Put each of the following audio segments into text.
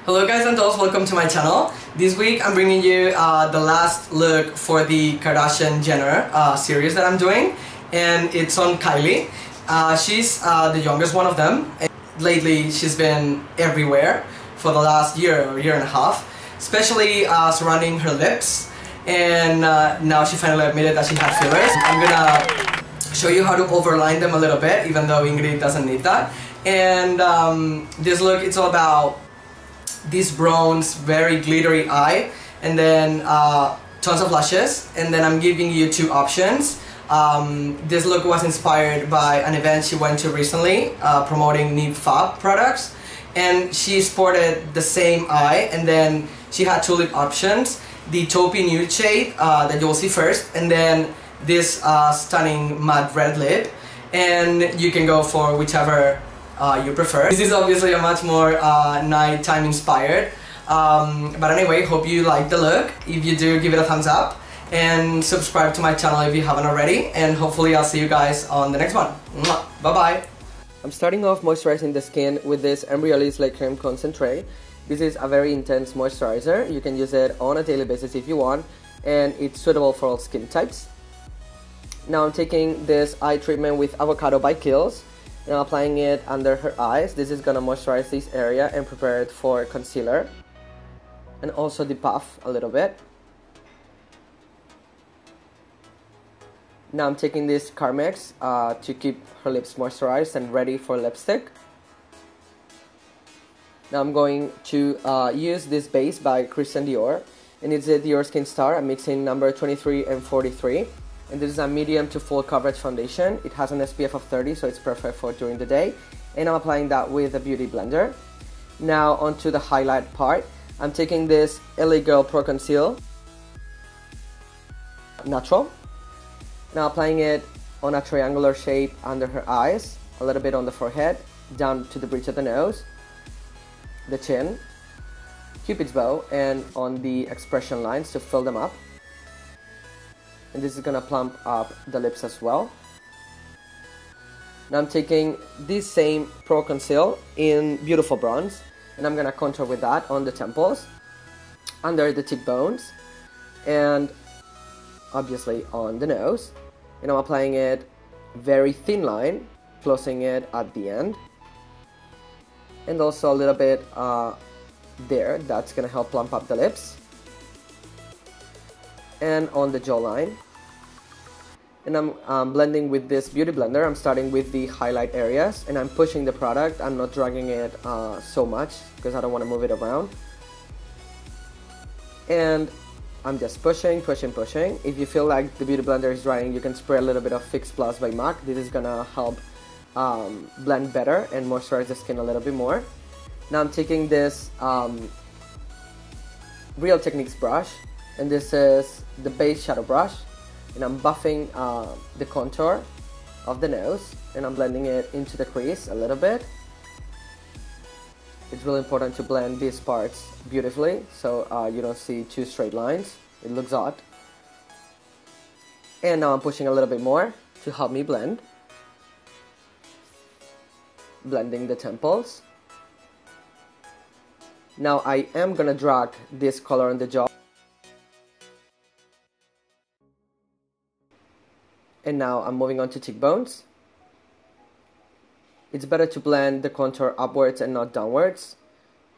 Hello guys and dolls, welcome to my channel. This week I'm bringing you the last look for the Kardashian-Jenner series that I'm doing, and it's on Kylie. She's the youngest one of them. And lately she's been everywhere for the last year or year and a half, especially surrounding her lips, and now she finally admitted that she had fillers. I'm gonna show you how to overline them a little bit, even though Ingrid doesn't need that. And this look, it's all about this bronze, very glittery eye, and then tons of lashes. And then I'm giving you two options. This look was inspired by an event she went to recently, promoting Need Fab products, and she sported the same eye, and then she had two lip options: the taupey nude shade that you'll see first, and then this stunning matte red lip, and you can go for whichever you prefer. This is obviously a much more nighttime inspired, but anyway, hope you like the look. If you do, give it a thumbs up and subscribe to my channel if you haven't already, and hopefully I'll see you guys on the next one. Bye bye. I'm starting off moisturizing the skin with this Embryolisse Lait Creme Concentre. This is a very intense moisturizer. You can use it on a daily basis if you want, and it's suitable for all skin types. Now I'm taking this eye treatment with Avocado by Kiehl's, and I'm applying it under her eyes. This is gonna moisturize this area and prepare it for concealer, and also depuff a little bit. Now I'm taking this Carmex to keep her lips moisturized and ready for lipstick. Now I'm going to use this base by Christian Dior, and it's a Dior Skin Star. I'm mixing number 23 and 43. And this is a medium to full coverage foundation. It has an SPF of 30, so it's perfect for during the day. And I'm applying that with a beauty blender. Now onto the highlight part. I'm taking this LA Girl Pro Conceal Natural. Now applying it on a triangular shape under her eyes, a little bit on the forehead, down to the bridge of the nose, the chin, Cupid's bow, and on the expression lines to fill them up. And this is gonna plump up the lips as well. Now I'm taking this same Pro Conceal in Beautiful Bronze, and I'm gonna contour with that on the temples, under the cheekbones, and obviously on the nose. And I'm applying it very thin line, closing it at the end, and also a little bit there. That's gonna help plump up the lips, and on the jawline. And I'm blending with this beauty blender. I'm starting with the highlight areas, and I'm pushing the product. I'm not dragging it so much because I don't want to move it around. And I'm just pushing. If you feel like the beauty blender is drying, you can spray a little bit of Fix Plus by MAC. This is gonna help blend better and moisturize the skin a little bit more. Now I'm taking this Real Techniques brush, and this is the base shadow brush, and I'm buffing the contour of the nose, and I'm blending it into the crease a little bit. It's really important to blend these parts beautifully so you don't see two straight lines. It looks odd. And now I'm pushing a little bit more to help me blend. Blending the temples. Now I am gonna drag this color on the jaw. And now I'm moving on to cheekbones. It's better to blend the contour upwards and not downwards.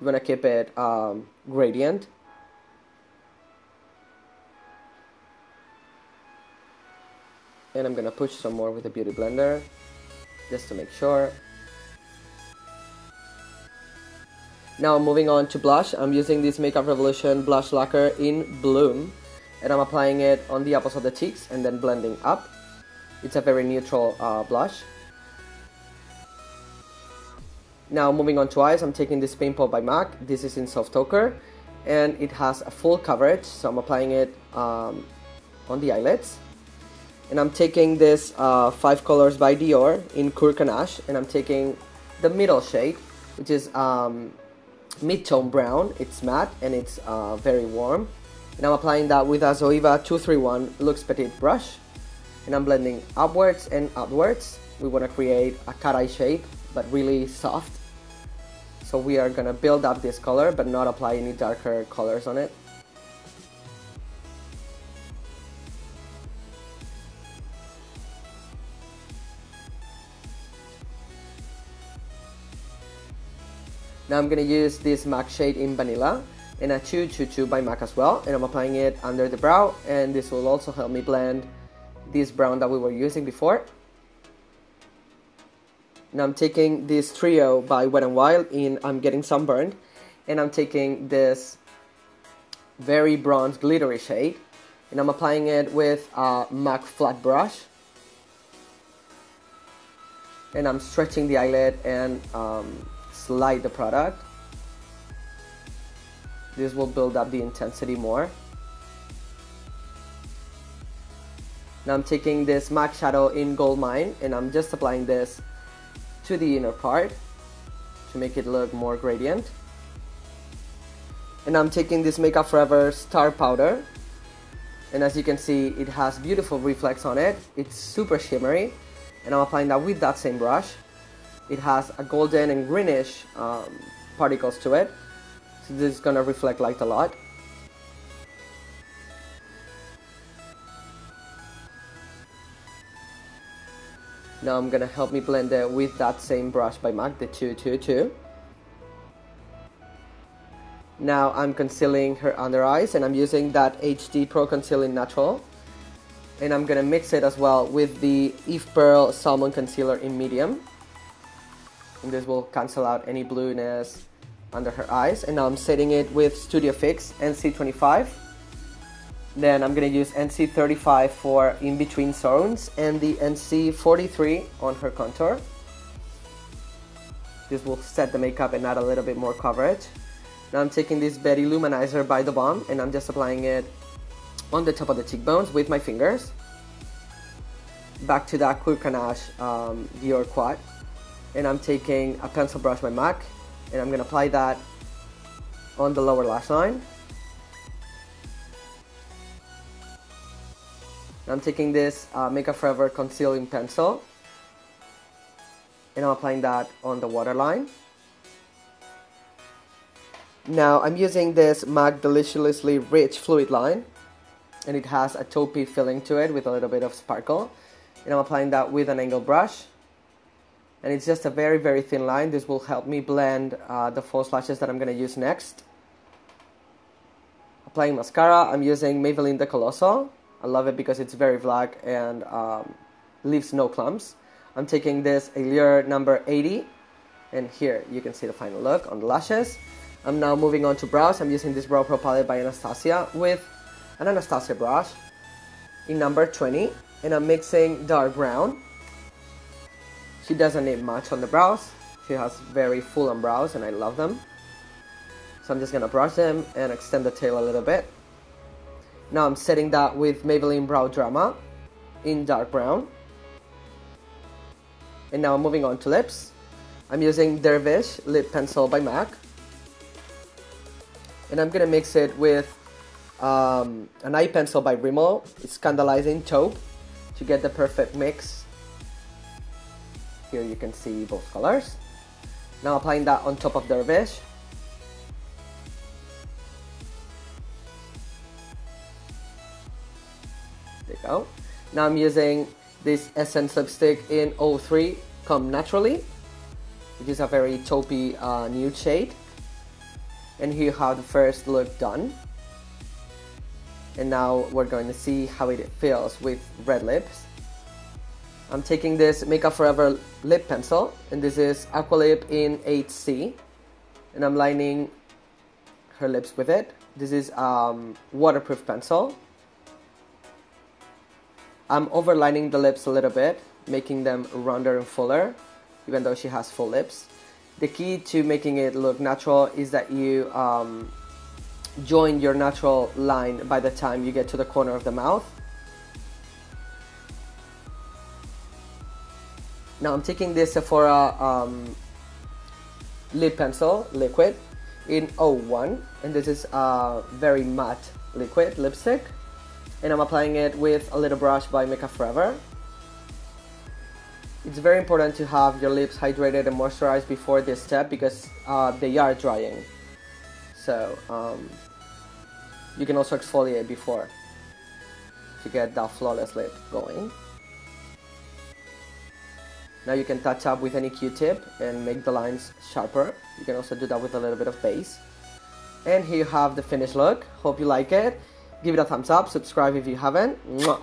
You want to keep it gradient. And I'm going to push some more with the beauty blender, just to make sure. Now I'm moving on to blush. I'm using this Makeup Revolution blush lacquer in Bloom, and I'm applying it on the apples of the cheeks and then blending up. It's a very neutral blush. Now moving on to eyes, I'm taking this Paint Pot by MAC. This is in Soft Ochre, and it has a full coverage, so I'm applying it on the eyelids. And I'm taking this 5 Colors by Dior in Courganache, and I'm taking the middle shade, which is mid-tone brown. It's matte and it's very warm. And I'm applying that with a Zoeva 231 Luxe Petite brush. And I'm blending upwards and outwards. We want to create a cat eye shape, but really soft. So we are gonna build up this color but not apply any darker colors on it. Now I'm gonna use this MAC shade in Vanilla and a 222 by MAC as well, and I'm applying it under the brow, and this will also help me blend this brown that we were using before. Now I'm taking this Trio by Wet n Wild in I'm Getting Sunburned, and I'm taking this very bronze glittery shade, and I'm applying it with a MAC flat brush, and I'm stretching the eyelid and slide the product. This will build up the intensity more. Now I'm taking this MAC shadow in Gold Mine, and I'm just applying this to the inner part to make it look more gradient. And I'm taking this Makeup Forever Star Powder, and as you can see, it has beautiful reflex on it. It's super shimmery, and I'm applying that with that same brush. It has a golden and greenish particles to it, so this is gonna reflect light a lot. Now I'm gonna help me blend it with that same brush by MAC, the 222. Now I'm concealing her under eyes, and I'm using that HD Pro Concealing Natural, and I'm gonna mix it as well with the Eve Pearl Salmon Concealer in medium, and this will cancel out any blueness under her eyes. And now I'm setting it with Studio Fix NC25. Then I'm gonna use NC35 for in between zones and the NC43 on her contour. This will set the makeup and add a little bit more coverage. Now I'm taking this Betty Luminizer by The Balm, and I'm just applying it on the top of the cheekbones with my fingers. Back to that Coeur Canache Dior Quad, and I'm taking a pencil brush by MAC, and I'm gonna apply that on the lower lash line. I'm taking this Makeup Forever Concealing Pencil, and I'm applying that on the waterline. Now I'm using this MAC Deliciously Rich Fluid Line, and it has a taupey filling to it with a little bit of sparkle, and I'm applying that with an angled brush. And it's just a very, very thin line. This will help me blend the false lashes that I'm going to use next. Applying mascara, I'm using Maybelline The Colossal. I love it because it's very black and leaves no clumps. I'm taking this Allure number 80, and here you can see the final look on the lashes. I'm now moving on to brows. I'm using this Brow Pro palette by Anastasia with an Anastasia brush in number 20, and I'm mixing dark brown. She doesn't need much on the brows. She has very full on brows, and I love them. So I'm just gonna brush them and extend the tail a little bit. Now I'm setting that with Maybelline Brow Drama in dark brown. And now I'm moving on to lips. I'm using Dervish Lip Pencil by MAC. And I'm gonna mix it with an eye pencil by Rimmel. It's Scandalizing Taupe to get the perfect mix. Here you can see both colors. Now applying that on top of Dervish. There you go. Now I'm using this Essence lipstick in 03 Come Naturally, which is a very taupey nude shade. And here you have the first look done. And now we're going to see how it feels with red lips. I'm taking this Makeup Forever lip pencil, and this is Aqualip in 8C, and I'm lining her lips with it. This is waterproof pencil. I'm overlining the lips a little bit, making them rounder and fuller, even though she has full lips. The key to making it look natural is that you join your natural line by the time you get to the corner of the mouth. Now I'm taking this Sephora lip pencil liquid in 01, and this is a very matte liquid lipstick, and I'm applying it with a little brush by Makeup Forever. It's very important to have your lips hydrated and moisturized before this step because they are drying. So you can also exfoliate before to get that flawless lip going. Now you can touch up with any Q-tip and make the lines sharper. You can also do that with a little bit of base. And here you have the finished look. Hope you like it. Give it a thumbs up, subscribe if you haven't. Mwah.